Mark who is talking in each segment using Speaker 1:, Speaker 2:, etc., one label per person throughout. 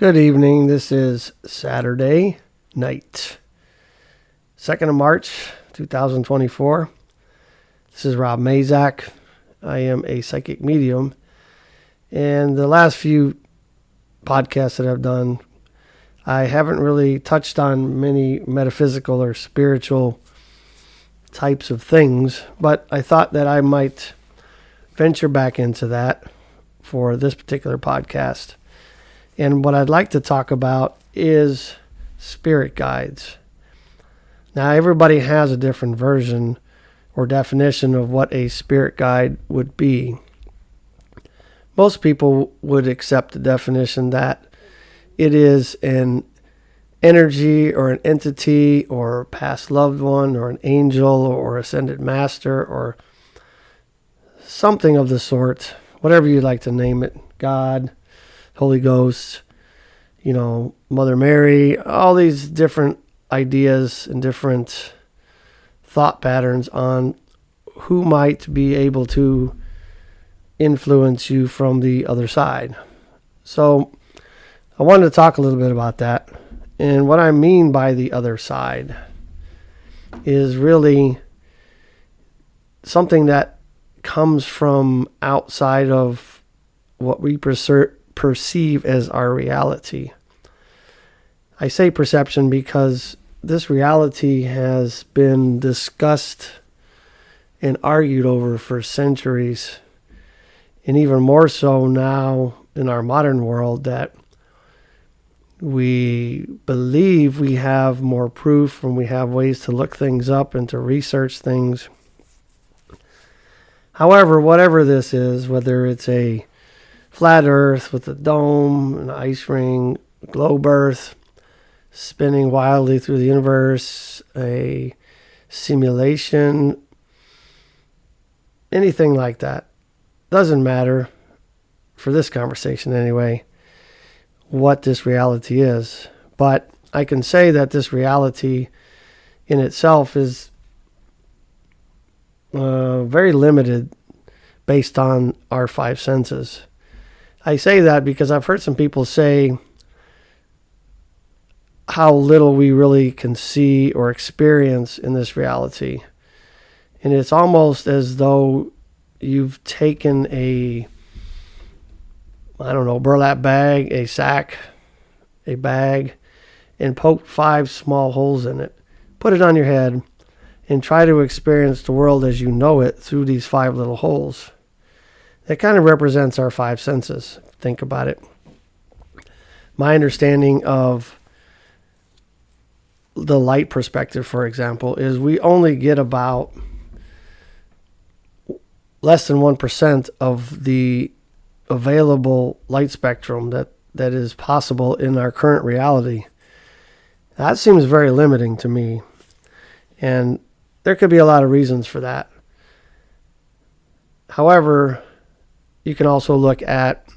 Speaker 1: Good evening. This is Saturday night, 2nd of March, 2024. This is Rob Mazak. I am a psychic medium. And the last few podcasts that I've done, I haven't really touched on many metaphysical or spiritual types of things, but I thought that I might venture back into that for this particular podcast. And what I'd like to talk about is spirit guides. Now, everybody has a different version or definition of what a spirit guide would be. Most people would accept the definition that it is an energy or an entity or a past loved one or an angel or ascended master or something of the sort, whatever you'd like to name it, God, Holy Ghost, Mother Mary, all these different ideas and different thought patterns on who might be able to influence you from the other side. So I wanted to talk a little bit about that. And what I mean by the other side is really something that comes from outside of what we perceive as our reality. I say perception because this reality has been discussed and argued over for centuries, and even more so now in our modern world, that we believe we have more proof and we have ways to look things up and to research things. However, whatever this is, whether it's a flat earth with a dome, an ice ring, globe earth, spinning wildly through the universe, a simulation, anything like that. Doesn't matter, for this conversation anyway, what this reality is. But I can say that this reality in itself is very limited based on our five senses. I say that because I've heard some people say how little we really can see or experience in this reality. And it's almost as though you've taken a burlap bag, a sack, a bag, and poked 5 small holes in it. Put it on your head and try to experience the world as you know it through these 5 little holes. That kind of represents our 5 senses. Think about it. My understanding of the light perspective, for example, is we only get about less than 1% of the available light spectrum that is possible in our current reality. That seems very limiting to me. And there could be a lot of reasons for that. However, you can also look at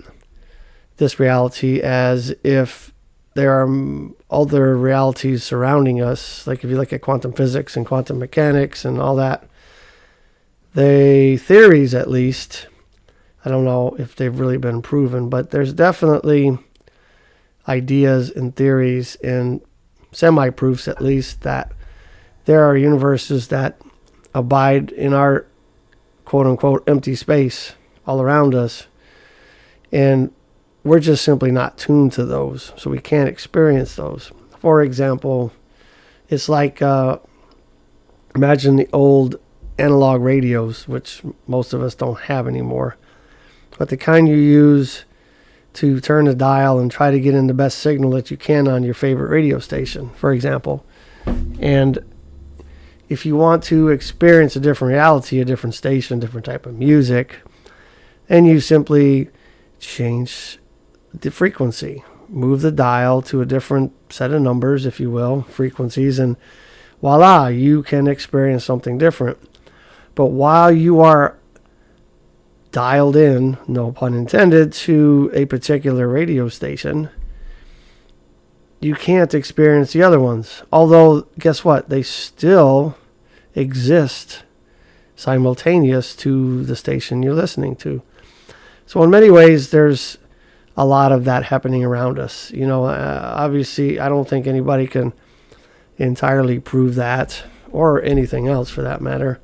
Speaker 1: this reality as if there are other realities surrounding us. Like if you look at quantum physics and quantum mechanics and all that, the theories, at least, I don't know if they've really been proven, but there's definitely ideas and theories and semi-proofs, at least, that there are universes that abide in our quote-unquote empty space all around us, and we're just simply not tuned to those, so we can't experience those. For example, it's like imagine the old analog radios, which most of us don't have anymore, but the kind you use to turn the dial and try to get in the best signal that you can on your favorite radio station, for example. And if you want to experience a different reality, a different station, different type of music, then you simply change the frequency. Move the dial to a different set of numbers, if you will, frequencies, and voila, you can experience something different. But while you are dialed in, no pun intended, to a particular radio station, you can't experience the other ones. Although, guess what? They still exist simultaneous to the station you're listening to. So in many ways, there's a lot of that happening around us. Obviously, I don't think anybody can entirely prove that, or anything else for that matter.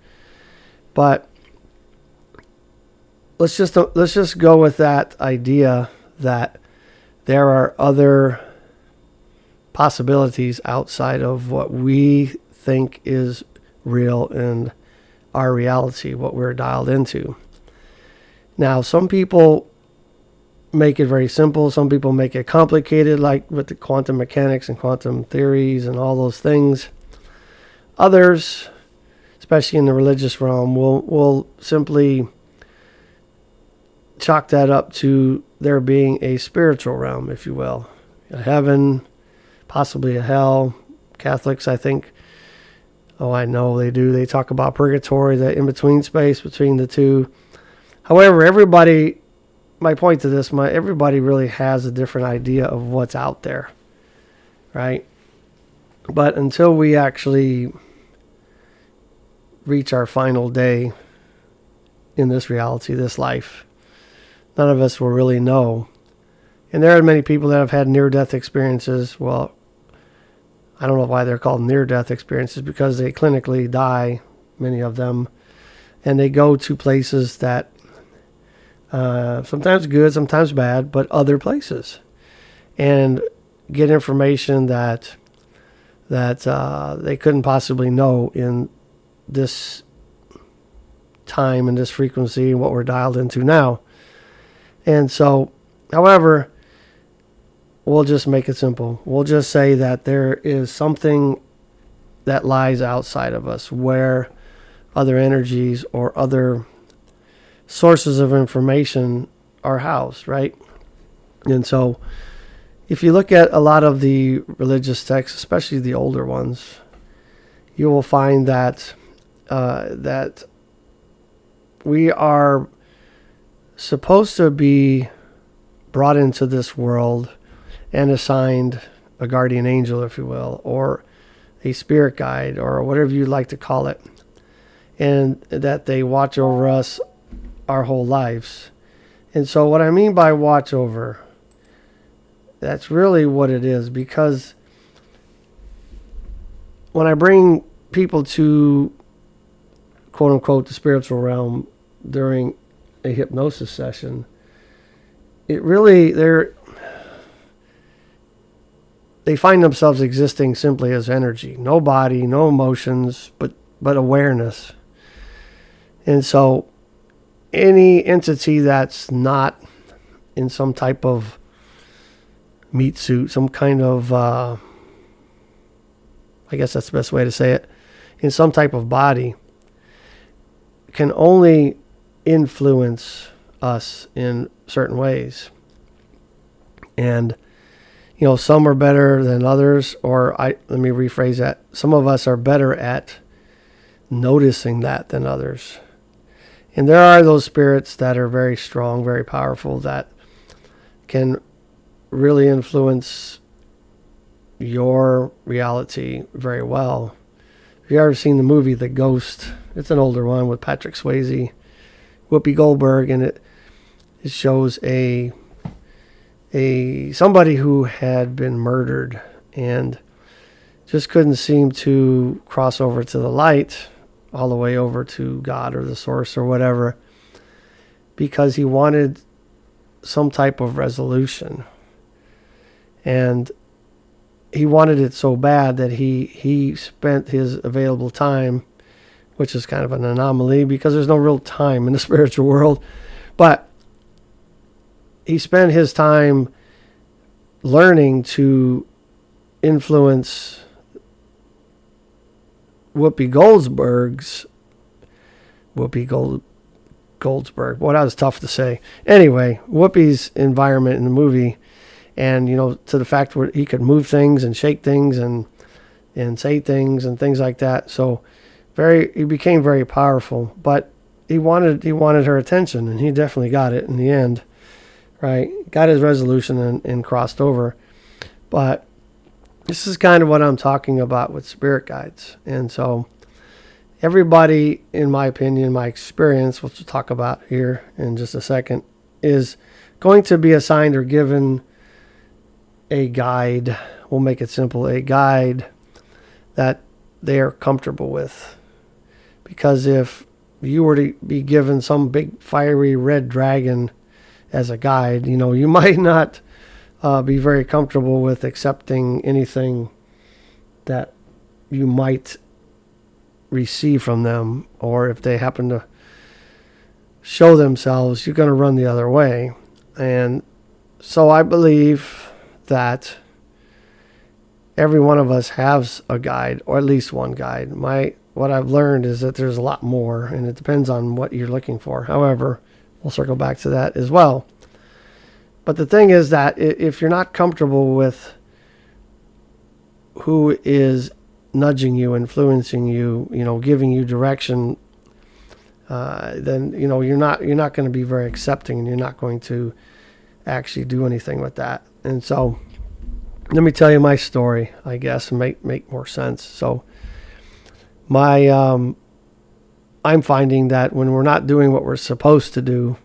Speaker 1: But let's just go with that idea that there are other possibilities outside of what we think is real and our reality, what we're dialed into. Now, some people make it very simple. Some people make it complicated, like with the quantum mechanics and quantum theories and all those things. Others, especially in the religious realm, will simply chalk that up to there being a spiritual realm, if you will. A heaven, possibly a hell. Catholics, I think, I know they do. They talk about purgatory, the in-between space between the two. However, my point to this, everybody really has a different idea of what's out there, right? But until we actually reach our final day in this reality, this life, none of us will really know. And there are many people that have had near-death experiences. Well, I don't know why they're called near-death experiences, because they clinically die, many of them, and they go to places that sometimes good, sometimes bad, but other places, and get information that they couldn't possibly know in this time and this frequency and what we're dialed into now. And so, however, we'll just make it simple. We'll just say that there is something that lies outside of us, where other energies or other sources of information are housed, right? And so if you look at a lot of the religious texts, especially the older ones, you will find that that we are supposed to be brought into this world and assigned a guardian angel, if you will, or a spirit guide, or whatever you'd like to call it, and that they watch over us our whole lives. And so what I mean by watch over, that's really what it is, because when I bring people to quote unquote the spiritual realm during a hypnosis session, it really, they find themselves existing simply as energy, no body, no emotions, but awareness. And so any entity that's not in some type of meat suit, some kind of, I guess that's the best way to say it, in some type of body, can only influence us in certain ways. And, some are better than others, or let me rephrase that. Some of us are better at noticing that than others. And there are those spirits that are very strong, very powerful, that can really influence your reality very well. If you've ever seen the movie The Ghost, it's an older one with Patrick Swayze, Whoopi Goldberg, and it shows somebody who had been murdered and just couldn't seem to cross over to the light, all the way over to God or the source or whatever, because he wanted some type of resolution. And he wanted it so bad that he spent his available time, which is kind of an anomaly because there's no real time in the spiritual world, but he spent his time learning to influence Whoopi Goldsberg. Well, that was tough to say. Anyway, Whoopi's environment in the movie, and to the fact where he could move things and shake things and say things and things like that. So he became very powerful, but he wanted her attention, and he definitely got it in the end. Right? Got his resolution and crossed over. But this is kind of what I'm talking about with spirit guides. And so everybody, in my opinion, my experience, which we'll talk about here in just a second, is going to be assigned or given a guide. We'll make it simple, a guide that they are comfortable with. Because if you were to be given some big fiery red dragon as a guide, you might not be very comfortable with accepting anything that you might receive from them, or if they happen to show themselves, you're going to run the other way. And so I believe that every one of us has a guide, or at least one guide. What I've learned is that there's a lot more, and it depends on what you're looking for. However, we'll circle back to that as well. But the thing is that if you're not comfortable with who is nudging you, influencing you, giving you direction, then you're not going to be very accepting, and you're not going to actually do anything with that. And so, let me tell you my story, I guess, and make more sense. So, I'm finding that when we're not doing what we're supposed to do,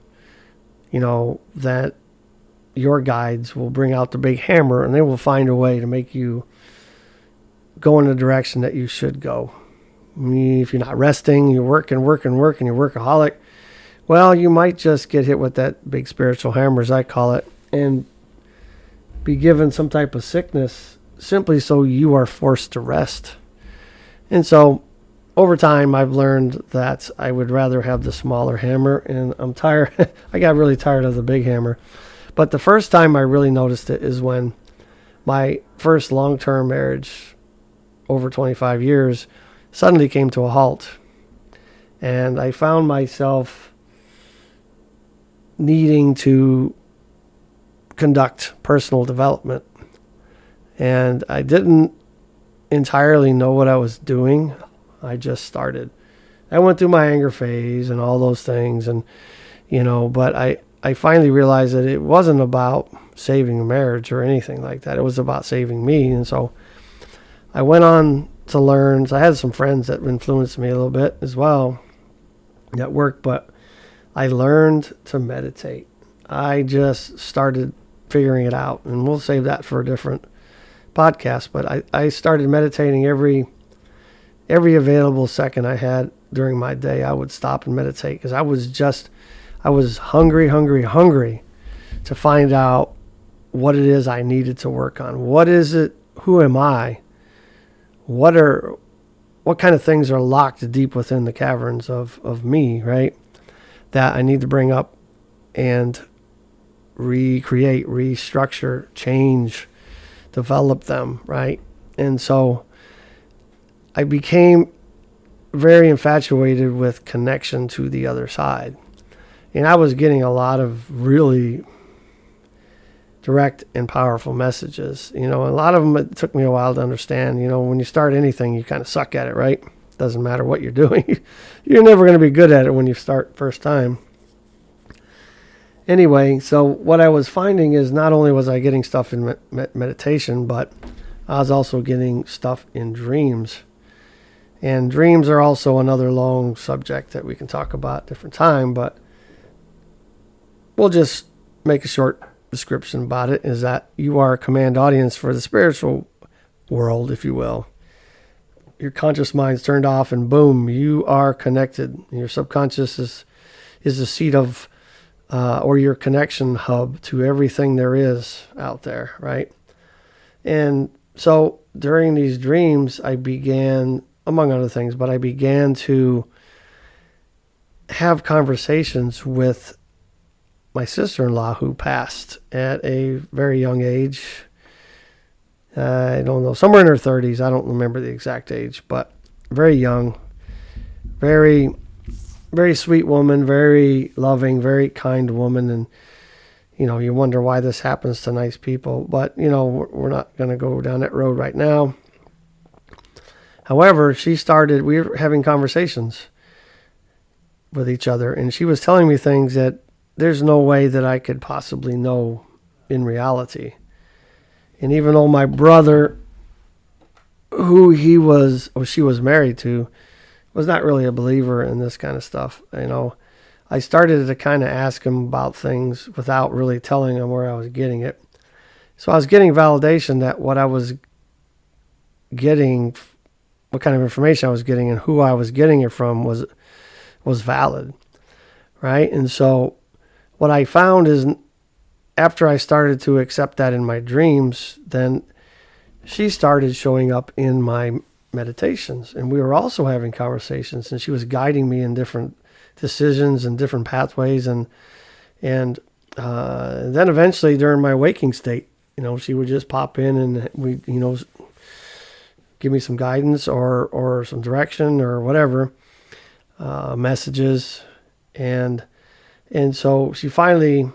Speaker 1: that your guides will bring out the big hammer, and they will find a way to make you go in the direction that you should go. If you're not resting, you're working, you're workaholic, well, you might just get hit with that big spiritual hammer, as I call it, and be given some type of sickness simply so you are forced to rest. And so over time, I've learned that I would rather have the smaller hammer, and I'm tired. I got really tired of the big hammer. But the first time I really noticed it is when my first long-term marriage, over 25 years, suddenly came to a halt. And I found myself needing to conduct personal development. And I didn't entirely know what I was doing. I just started. I went through my anger phase and all those things, and but I finally realized that it wasn't about saving a marriage or anything like that. It was about saving me. And so I went on to learn. So I had some friends that influenced me a little bit as well at work, but I learned to meditate. I just started figuring it out, and we'll save that for a different podcast. But I started meditating every available second I had during my day. I would stop and meditate because I was hungry to find out what it is I needed to work on. What is it? Who am I? What kind of things are locked deep within the caverns of me, right? That I need to bring up and recreate, restructure, change, develop them, right? And so I became very infatuated with connection to the other side. And I was getting a lot of really direct and powerful messages. A lot of them, it took me a while to understand. When you start anything, you kind of suck at it, right? Doesn't matter what you're doing. You're never going to be good at it when you start first time. Anyway, so what I was finding is not only was I getting stuff in meditation, but I was also getting stuff in dreams. And dreams are also another long subject that we can talk about at a different time, but we'll just make a short description about it, is that you are a command audience for the spiritual world, if you will. Your conscious mind's turned off, and boom, you are connected. Your subconscious is the seat of, or your connection hub to everything there is out there, right? And so during these dreams, I began, among other things, but I began to have conversations with my sister-in-law, who passed at a very young age. I don't know, somewhere in her 30s. I don't remember the exact age, but very young, very, very sweet woman, very loving, very kind woman. And, you wonder why this happens to nice people, but, we're not going to go down that road right now. However, we were having conversations with each other, and she was telling me things that there's no way that I could possibly know in reality. And even though my brother, who she was married to, was not really a believer in this kind of stuff, I started to kind of ask him about things without really telling him where I was getting it. So I was getting validation that what I was getting, what kind of information I was getting and who I was getting it from was valid, right? And so what I found is after I started to accept that in my dreams, then she started showing up in my meditations, and we were also having conversations, and she was guiding me in different decisions and different pathways, and then eventually during my waking state, she would just pop in and we, give me some guidance or some direction or whatever, messages, and so she finally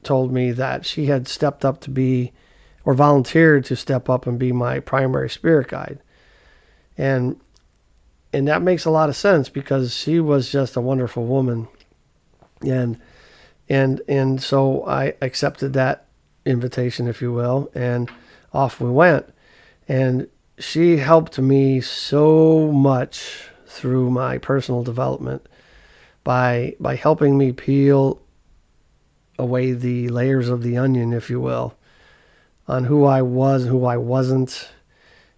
Speaker 1: told me that she had stepped up to be, or volunteered to step up and be my primary spirit guide. And that makes a lot of sense because she was just a wonderful woman. And so I accepted that invitation, if you will, and off we went. And she helped me so much through my personal development by helping me peel away the layers of the onion, if you will, on who I was, who I wasn't,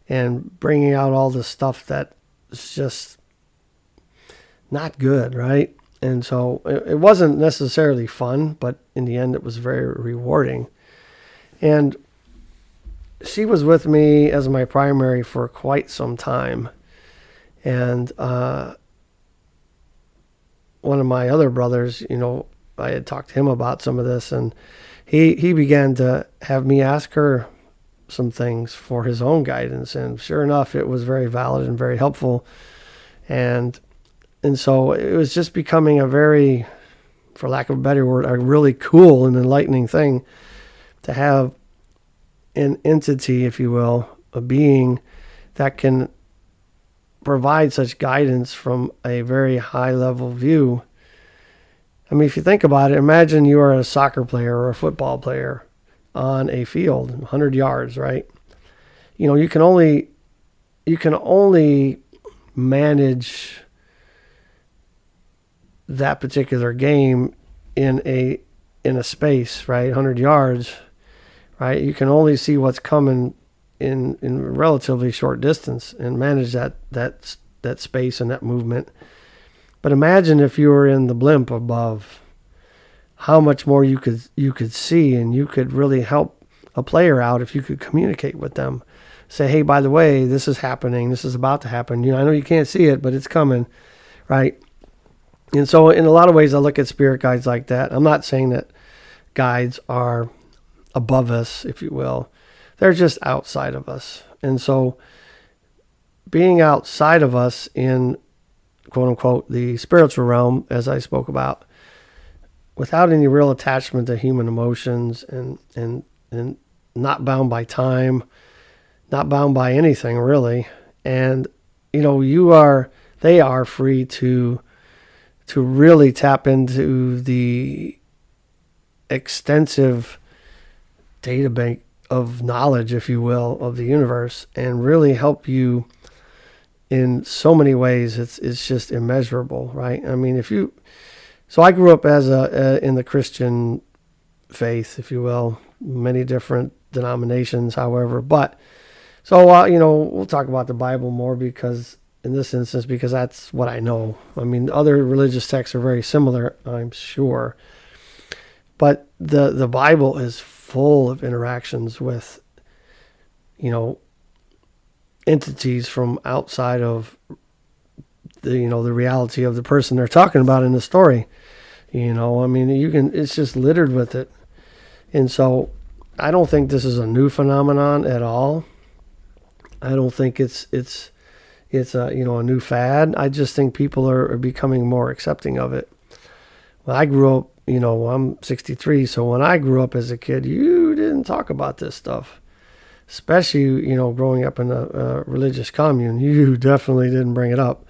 Speaker 1: and bringing out all the stuff that is just not good, right? And so it wasn't necessarily fun, but in the end it was very rewarding. And she was with me as my primary for quite some time. And one of my other brothers, I had talked to him about some of this, and he began to have me ask her some things for his own guidance. And sure enough, it was very valid and very helpful. And so it was just becoming a very, for lack of a better word, a really cool and enlightening thing to have an entity, if you will, a being that can provide such guidance from a very high level view. I mean, if you think about it, imagine you are a soccer player or a football player on a field, 100 yards, right? You can only manage that particular game in a space, right? 100 yards, right? You can only see what's coming in relatively short distance and manage that space and that movement. But imagine if you were in the blimp above, how much more you could see, and you could really help a player out if you could communicate with them. Say, hey, by the way, this is happening. This is about to happen. I know you can't see it, but it's coming, right? And so in a lot of ways, I look at spirit guides like that. I'm not saying that guides are above us, if you will. They're just outside of us. And so being outside of us in, quote unquote, the spiritual realm, as I spoke about, without any real attachment to human emotions and not bound by time, not bound by anything really. And, they are free to really tap into the extensive data bank of knowledge, if you will, of the universe, and really help you in so many ways. It's just immeasurable, right? I mean, so I grew up as in the Christian faith, if you will, many different denominations, however, but so, we'll talk about the Bible more because in this instance, because that's what I know. I mean, other religious texts are very similar, I'm sure, but the Bible is full of interactions with, entities from outside of the reality of the person they're talking about in the story. I mean, it's just littered with it. And so I don't think this is a new phenomenon at all. I don't think it's a new fad. I just think people are becoming more accepting of it. When I grew up, I'm 63, so when I grew up as a kid, you didn't talk about this stuff. Especially, growing up in a religious commune, you definitely didn't bring it up,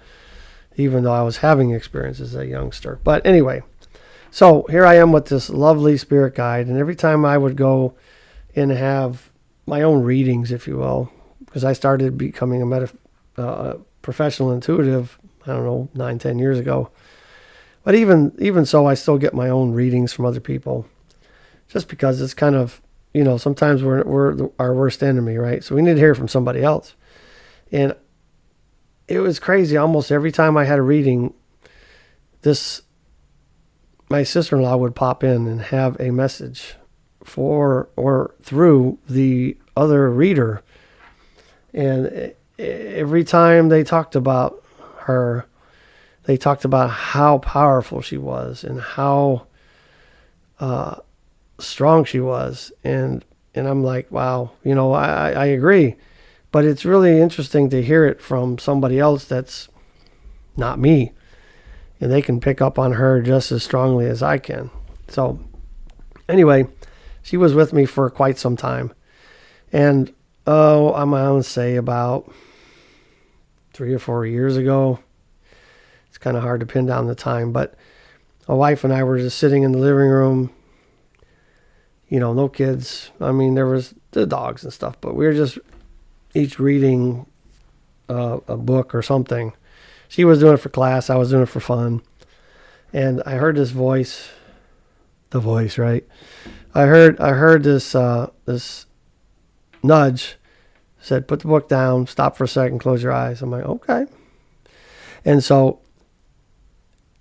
Speaker 1: even though I was having experiences as a youngster. But anyway, so here I am with this lovely spirit guide, and every time I would go and have my own readings, if you will, because I started becoming a professional intuitive, 9-10 years ago. But even so, I still get my own readings from other people, just because it's kind of, sometimes we're our worst enemy, right? So we need to hear from somebody else. And it was crazy. Almost every time I had a reading, my sister-in-law would pop in and have a message for or through the other reader. And every time they talked about her, they talked about how powerful she was and how strong she was. And I'm like, wow, I agree. But it's really interesting to hear it from somebody else that's not me. And they can pick up on her just as strongly as I can. So anyway, she was with me for quite some time. And I'm going to say about 3 or 4 years ago. It's kind of hard to pin down the time, but my wife and I were just sitting in the living room. No kids. I mean, there was the dogs and stuff, but we were just each reading a book or something. She was doing it for class. I was doing it for fun. And I heard this voice, the voice, right? I heard this nudge, said, put the book down, stop for a second, close your eyes. I'm like, okay. And so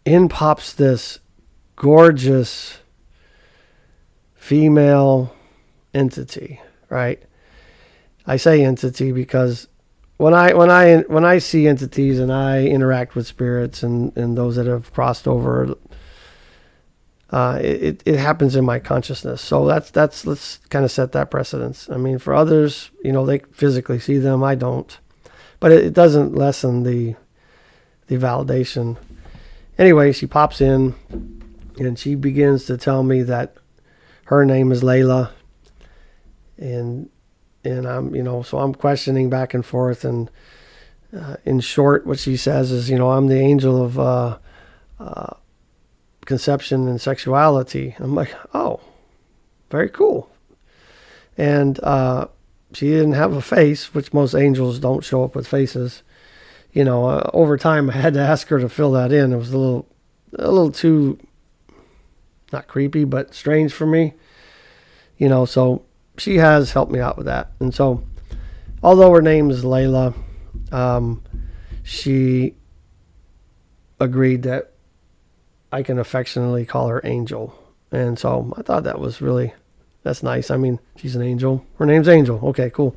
Speaker 1: in pops this gorgeous female entity, right? I say entity because when I see entities and I interact with spirits and those that have crossed over, it happens in my consciousness. So let's kind of set that precedence. I mean, for others, they physically see them. I don't, but it doesn't lessen the validation. Anyway, she pops in and she begins to tell me that her name is Layla, and I'm so I'm questioning back and forth, and in short, what she says is, I'm the angel of conception and sexuality. I'm like, oh, very cool. And she didn't have a face, which most angels don't show up with faces. Over time, I had to ask her to fill that in. It was a little too, not creepy, but strange for me. So she has helped me out with that. And so, although her name is Layla, she agreed that I can affectionately call her Angel. And so I thought that's nice. I mean, she's an angel. Her name's Angel. Okay, cool.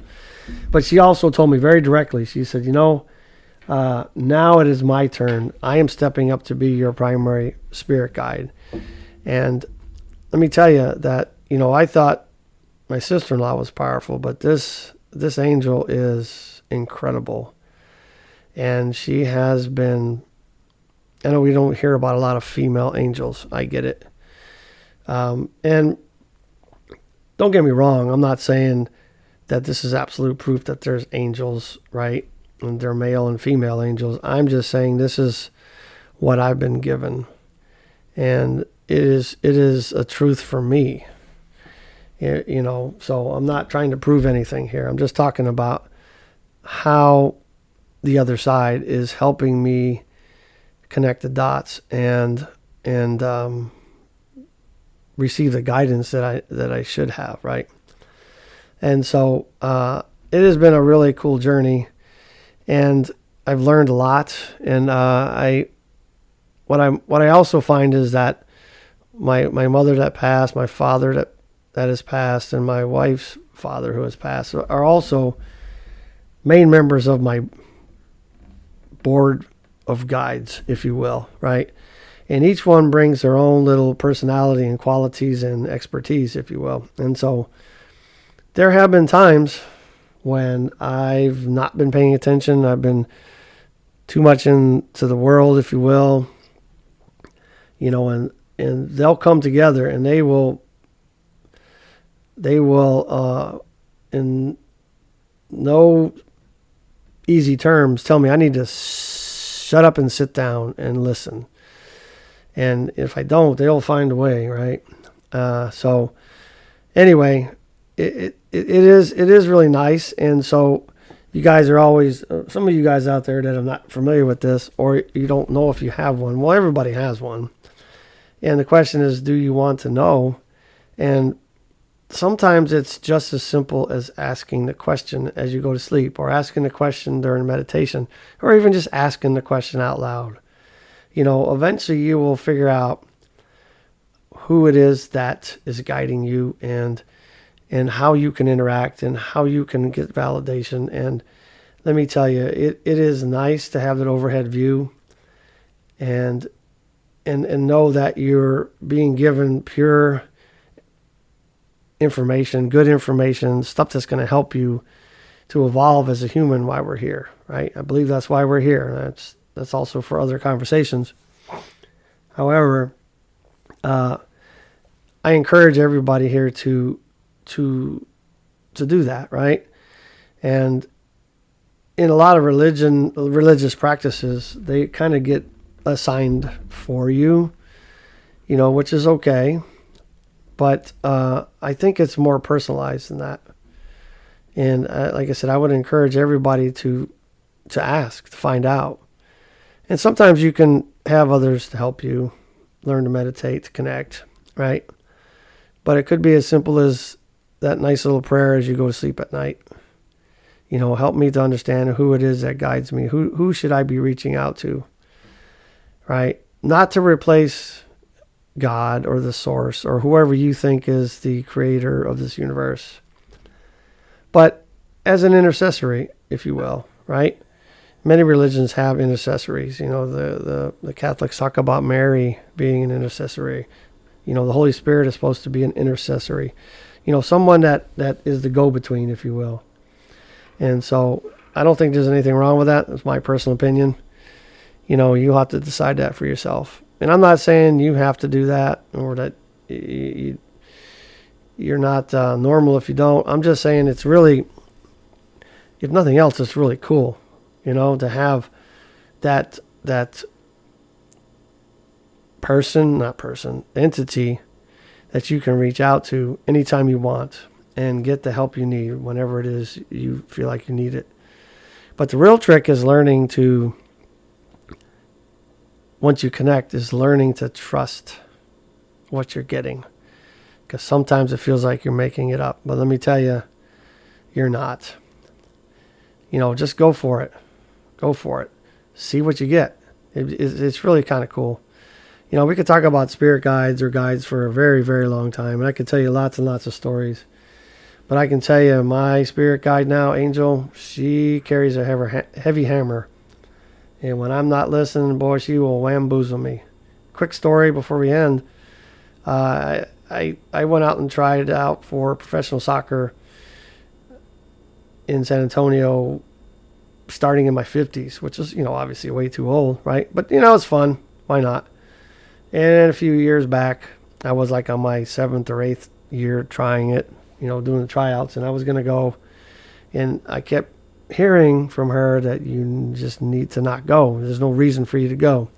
Speaker 1: But she also told me very directly, she said, now it is my turn. I am stepping up to be your primary spirit guide. And let me tell you that, I thought my sister-in-law was powerful, but this angel is incredible. And she has been, I know we don't hear about a lot of female angels. I get it. And don't get me wrong. I'm not saying that this is absolute proof that there's angels, right? And they're male and female angels. I'm just saying this is what I've been given. And it is a truth for me. So I'm not trying to prove anything here. I'm just talking about how the other side is helping me connect the dots and receive the guidance that I should have, right? And so it has been a really cool journey, and I've learned a lot. And what I also find is that my mother that passed, my father that has passed, and my wife's father who has passed are also main members of my board of guides, if you will, right? And each one brings their own little personality and qualities and expertise, if you will. And so there have been times when I've not been paying attention. I've been too much into the world, if you will, and they'll come together and they will in no easy terms tell me I need to shut up and sit down and listen. And if I don't, they'll find a way, right? So anyway, it is really nice. And so you guys are always, some of you guys out there that are not familiar with this, or you don't know if you have one. Well, everybody has one. And the question is, do you want to know? And sometimes it's just as simple as asking the question as you go to sleep, or asking the question during meditation, or even just asking the question out loud. Eventually you will figure out who it is that is guiding you, and how you can interact and how you can get validation. And let me tell you, it is nice to have that overhead view and know that you're being given pure information, good information, stuff that's going to help you to evolve as a human while we're here, right? I believe that's why we're here. That's also for other conversations. However, I encourage everybody here to do that, right? And in a lot of religious practices, they kind of get assigned for you, which is okay. But I think it's more personalized than that. And like I said, I would encourage everybody to ask, to find out. And sometimes you can have others to help you learn to meditate, to connect, right? But it could be as simple as that nice little prayer as you go to sleep at night. Help me to understand who it is that guides me. Who should I be reaching out to, right? Not to replace God or the source or whoever you think is the creator of this universe, but as an intercessory, if you will, right? Many religions have intercessories. The Catholics talk about Mary being an intercessory. The Holy Spirit is supposed to be an intercessory. Someone that is the go-between, if you will. And so I don't think there's anything wrong with that. That's my personal opinion. You'll have to decide that for yourself. And I'm not saying you have to do that, or that you're not normal if you don't. I'm just saying it's really, if nothing else, it's really cool, to have that entity that you can reach out to anytime you want and get the help you need whenever it is you feel like you need it. But the real trick is once you connect, is learning to trust what you're getting. Because sometimes it feels like you're making it up. But let me tell you, you're not. Just go for it. Go for it. See what you get. It's really kind of cool. We could talk about spirit guides or guides for a very, very long time. And I could tell you lots and lots of stories. But I can tell you, my spirit guide now, Angel, she carries a heavy hammer. And when I'm not listening, boy, she will wamboozle me. Quick story before we end. I went out and tried it out for professional soccer in San Antonio starting in my 50s, which is, obviously way too old, right? But, it's fun. Why not? And a few years back, I was like on my 7th or 8th year trying it, doing the tryouts, and I was going to go. And I kept hearing from her that you just need to not go. There's no reason for you to go.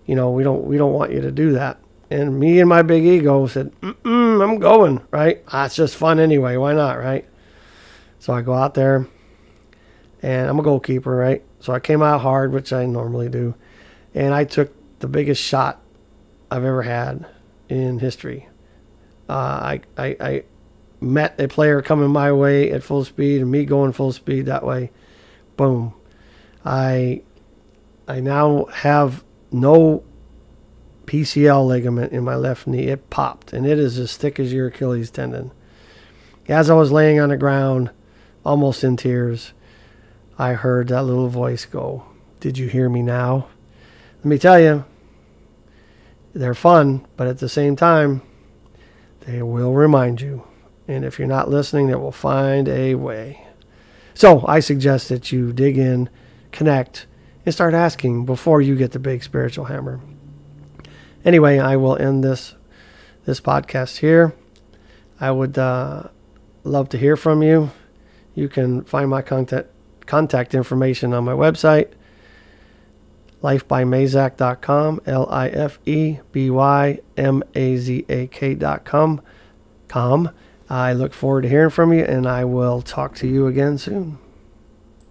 Speaker 1: We don't want you to do that. And me and my big ego said, I'm going, right? It's just fun anyway. Why not, right? So I go out there, and I'm a goalkeeper, right? So I came out hard, which I normally do. And I took the biggest shot I've ever had in history. I met a player coming my way at full speed, and me going full speed that way. Boom. I now have no PCL ligament in my left knee. It popped, and it is as thick as your Achilles tendon. As I was laying on the ground, almost in tears, I heard that little voice go, "Did you hear me now?" Let me tell you, they're fun, but at the same time, they will remind you. And if you're not listening, they will find a way. So I suggest that you dig in, connect, and start asking before you get the big spiritual hammer. Anyway, I will end this podcast here. I would love to hear from you. You can find my contact information on my website, lifebymazak.com, lifebymazak.com. I look forward to hearing from you, and I will talk to you again soon.